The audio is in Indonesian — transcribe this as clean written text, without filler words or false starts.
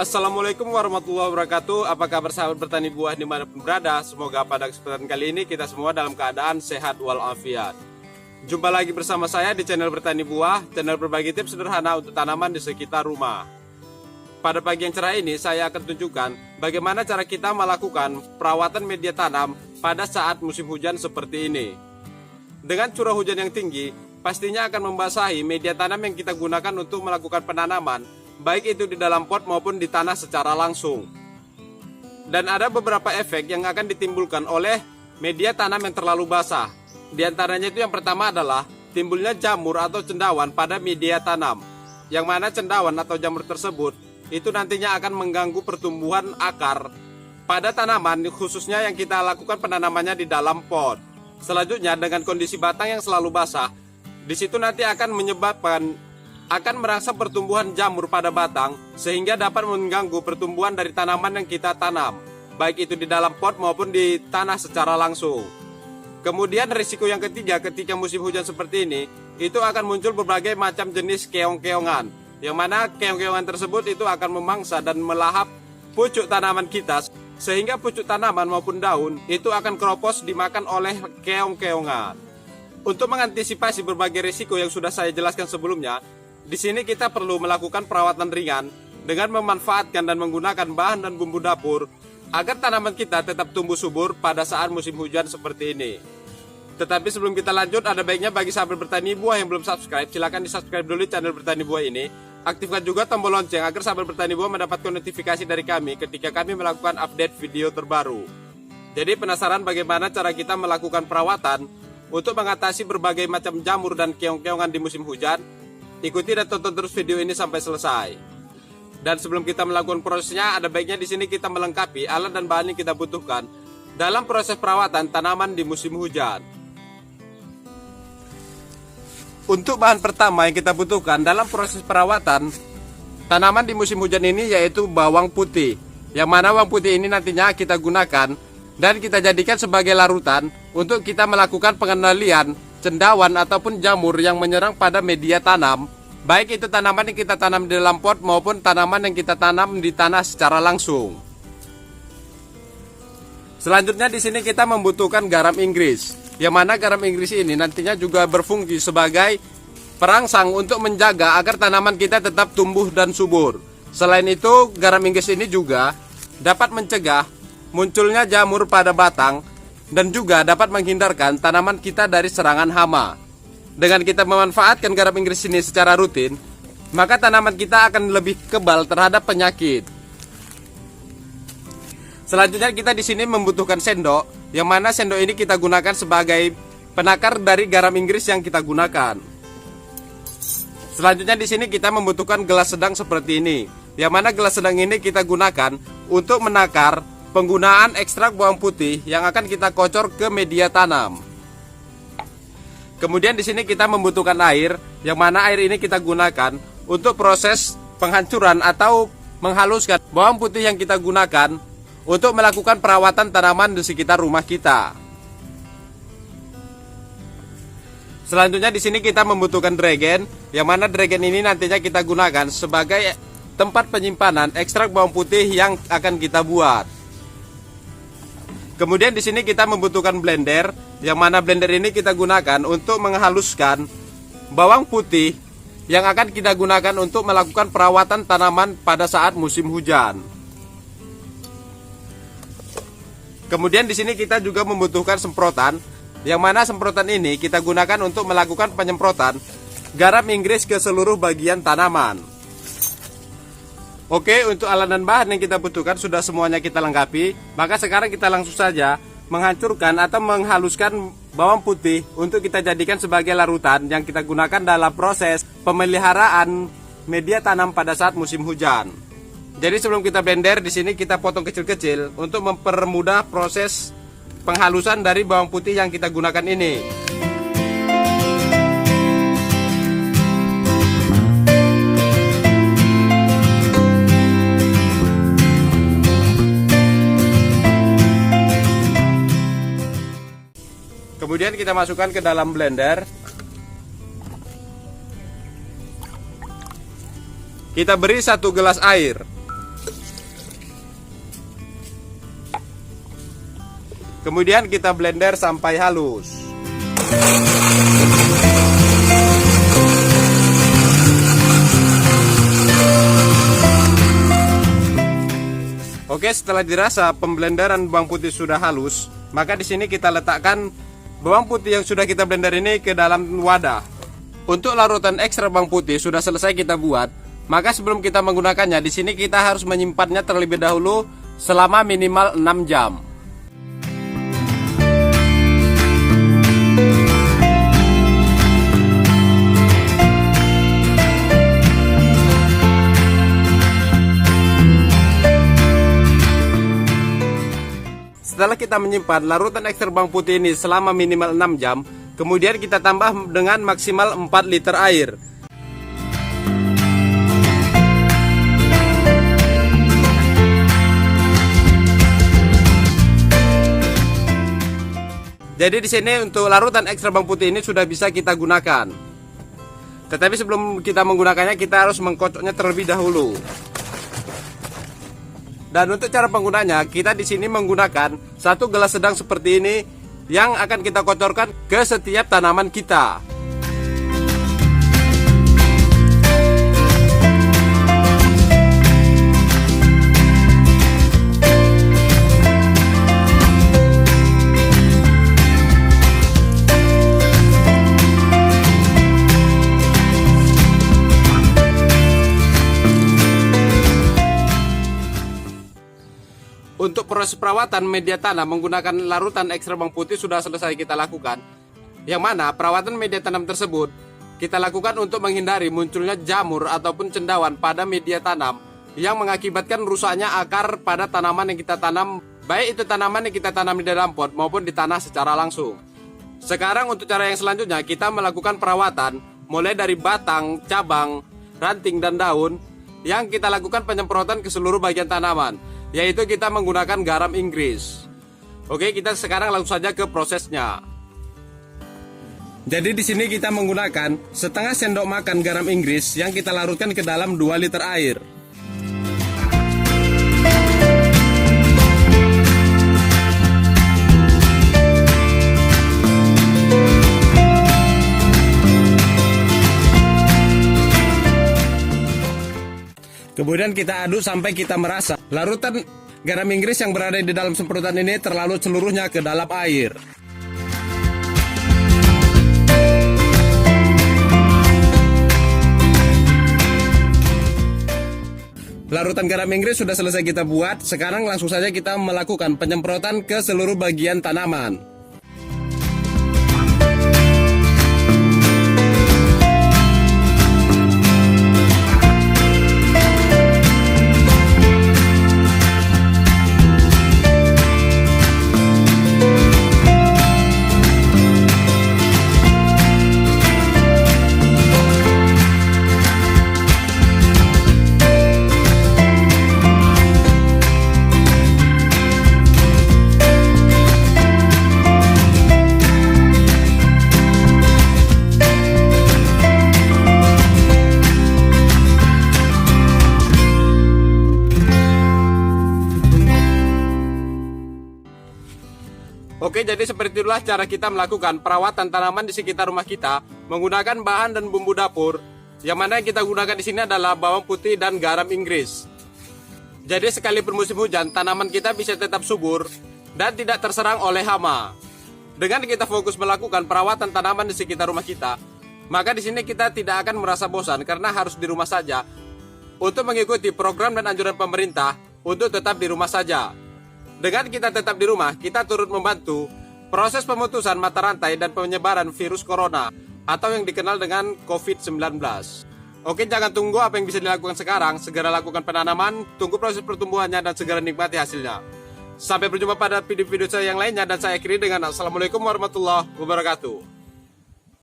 Assalamualaikum warahmatullahi wabarakatuh. Apa kabar sahabat bertani buah dimanapun berada? Semoga pada kesempatan kali ini kita semua dalam keadaan sehat walafiat. Jumpa lagi bersama saya di channel Bertani Buah, channel berbagi tips sederhana untuk tanaman di sekitar rumah. Pada pagi yang cerah ini saya akan tunjukkan bagaimana cara kita melakukan perawatan media tanam pada saat musim hujan seperti ini. Dengan curah hujan yang tinggi, pastinya akan membasahi media tanam yang kita gunakan untuk melakukan penanaman, baik itu di dalam pot maupun di tanah secara langsung. Dan ada beberapa efek yang akan ditimbulkan oleh media tanam yang terlalu basah. Di antaranya itu yang pertama adalah timbulnya jamur atau cendawan pada media tanam. Yang mana cendawan atau jamur tersebut itu nantinya akan mengganggu pertumbuhan akar pada tanaman, khususnya yang kita lakukan penanamannya di dalam pot. Selanjutnya dengan kondisi batang yang selalu basah, di situ nanti akan merangsang pertumbuhan jamur pada batang sehingga dapat mengganggu pertumbuhan dari tanaman yang kita tanam, baik itu di dalam pot maupun di tanah secara langsung. Kemudian risiko yang ketiga ketika musim hujan seperti ini, itu akan muncul berbagai macam jenis keong-keongan, yang mana keong-keongan tersebut itu akan memangsa dan melahap pucuk tanaman kita, sehingga pucuk tanaman maupun daun itu akan keropos dimakan oleh keong-keongan. Untuk mengantisipasi berbagai risiko yang sudah saya jelaskan sebelumnya, di sini kita perlu melakukan perawatan ringan dengan memanfaatkan dan menggunakan bahan dan bumbu dapur agar tanaman kita tetap tumbuh subur pada saat musim hujan seperti ini. Tetapi sebelum kita lanjut, ada baiknya bagi sahabat bertani buah yang belum subscribe, silahkan di subscribe dulu channel Bertani Buah ini. Aktifkan juga tombol lonceng agar sahabat bertani buah mendapatkan notifikasi dari kami ketika kami melakukan update video terbaru. Jadi penasaran bagaimana cara kita melakukan perawatan untuk mengatasi berbagai macam jamur dan keong-keongan di musim hujan? Ikuti dan tonton terus video ini sampai selesai. Dan sebelum kita melakukan prosesnya, ada baiknya di sini kita melengkapi alat dan bahan yang kita butuhkan dalam proses perawatan tanaman di musim hujan. Untuk bahan pertama yang kita butuhkan dalam proses perawatan tanaman di musim hujan ini yaitu bawang putih. Yang mana bawang putih ini nantinya kita gunakan dan kita jadikan sebagai larutan untuk kita melakukan pengendalian cendawan ataupun jamur yang menyerang pada media tanam, baik itu tanaman yang kita tanam di dalam pot maupun tanaman yang kita tanam di tanah secara langsung. Selanjutnya di sini kita membutuhkan garam Inggris, yang mana garam Inggris ini nantinya juga berfungsi sebagai perangsang untuk menjaga agar tanaman kita tetap tumbuh dan subur. Selain itu, garam Inggris ini juga dapat mencegah munculnya jamur pada batang dan juga dapat menghindarkan tanaman kita dari serangan hama. Dengan kita memanfaatkan garam Inggris ini secara rutin, maka tanaman kita akan lebih kebal terhadap penyakit. Selanjutnya kita di sini membutuhkan sendok, yang mana sendok ini kita gunakan sebagai penakar dari garam Inggris yang kita gunakan. Selanjutnya di sini kita membutuhkan gelas sedang seperti ini, yang mana gelas sedang ini kita gunakan untuk menakar penggunaan ekstrak bawang putih yang akan kita kocor ke media tanam. Kemudian di sini kita membutuhkan air, yang mana air ini kita gunakan untuk proses penghancuran atau menghaluskan bawang putih yang kita gunakan untuk melakukan perawatan tanaman di sekitar rumah kita. Selanjutnya di sini kita membutuhkan dragon, yang mana dragon ini nantinya kita gunakan sebagai tempat penyimpanan ekstrak bawang putih yang akan kita buat. Kemudian di sini kita membutuhkan blender, yang mana blender ini kita gunakan untuk menghaluskan bawang putih yang akan kita gunakan untuk melakukan perawatan tanaman pada saat musim hujan. Kemudian di sini kita juga membutuhkan semprotan, yang mana semprotan ini kita gunakan untuk melakukan penyemprotan garam Inggris ke seluruh bagian tanaman. Oke, untuk alat dan bahan yang kita butuhkan sudah semuanya kita lengkapi. Maka sekarang kita langsung saja menghancurkan atau menghaluskan bawang putih untuk kita jadikan sebagai larutan yang kita gunakan dalam proses pemeliharaan media tanam pada saat musim hujan. Jadi sebelum kita blender, di sini kita potong kecil-kecil untuk mempermudah proses penghalusan dari bawang putih yang kita gunakan ini. Kemudian kita masukkan ke dalam blender. Kita beri 1 gelas air. Kemudian kita blender sampai halus. Oke, setelah dirasa pemblenderan bawang putih sudah halus, maka di sini kita letakkan bawang putih yang sudah kita blender ini ke dalam wadah. Untuk larutan ekstra bawang putih sudah selesai kita buat, maka sebelum kita menggunakannya, di sini kita harus menyimpannya terlebih dahulu selama minimal 6 jam. Setelah kita menyimpan larutan ekstra bawang putih ini selama minimal 6 jam, kemudian kita tambah dengan maksimal 4 liter air. Jadi di sini untuk larutan ekstra bawang putih ini sudah bisa kita gunakan. Tetapi sebelum kita menggunakannya, kita harus mengkocoknya terlebih dahulu. Dan untuk cara penggunanya, kita di sini menggunakan 1 gelas sedang seperti ini yang akan kita kotorkan ke setiap tanaman kita. Untuk proses perawatan media tanam menggunakan larutan ekstra bawang putih sudah selesai kita lakukan. Yang mana perawatan media tanam tersebut kita lakukan untuk menghindari munculnya jamur ataupun cendawan pada media tanam yang mengakibatkan rusaknya akar pada tanaman yang kita tanam, baik itu tanaman yang kita tanam di dalam pot maupun di tanah secara langsung. Sekarang untuk cara yang selanjutnya, kita melakukan perawatan mulai dari batang, cabang, ranting, dan daun yang kita lakukan penyemprotan ke seluruh bagian tanaman, yaitu kita menggunakan garam Inggris. Oke, kita sekarang langsung saja ke prosesnya. Jadi di sini kita menggunakan setengah sendok makan garam Inggris yang kita larutkan ke dalam 2 liter air. Kemudian kita aduk sampai kita merasa larutan garam Inggris yang berada di dalam semprotan ini terlalu seluruhnya ke dalam air. Larutan garam Inggris sudah selesai kita buat. Sekarang langsung saja kita melakukan penyemprotan ke seluruh bagian tanaman. Oke, jadi seperti itulah cara kita melakukan perawatan tanaman di sekitar rumah kita menggunakan bahan dan bumbu dapur. Yang mana yang kita gunakan di sini adalah bawang putih dan garam Inggris. Jadi sekalipun musim hujan, tanaman kita bisa tetap subur dan tidak terserang oleh hama. Dengan kita fokus melakukan perawatan tanaman di sekitar rumah kita, maka di sini kita tidak akan merasa bosan karena harus di rumah saja untuk mengikuti program dan anjuran pemerintah untuk tetap di rumah saja. Dengan kita tetap di rumah, kita turut membantu proses pemutusan mata rantai dan penyebaran virus corona atau yang dikenal dengan COVID-19. Oke, jangan tunggu apa yang bisa dilakukan sekarang, segera lakukan penanaman, tunggu proses pertumbuhannya dan segera nikmati hasilnya. Sampai berjumpa pada video-video saya yang lainnya dan saya akhiri dengan Assalamualaikum warahmatullahi wabarakatuh.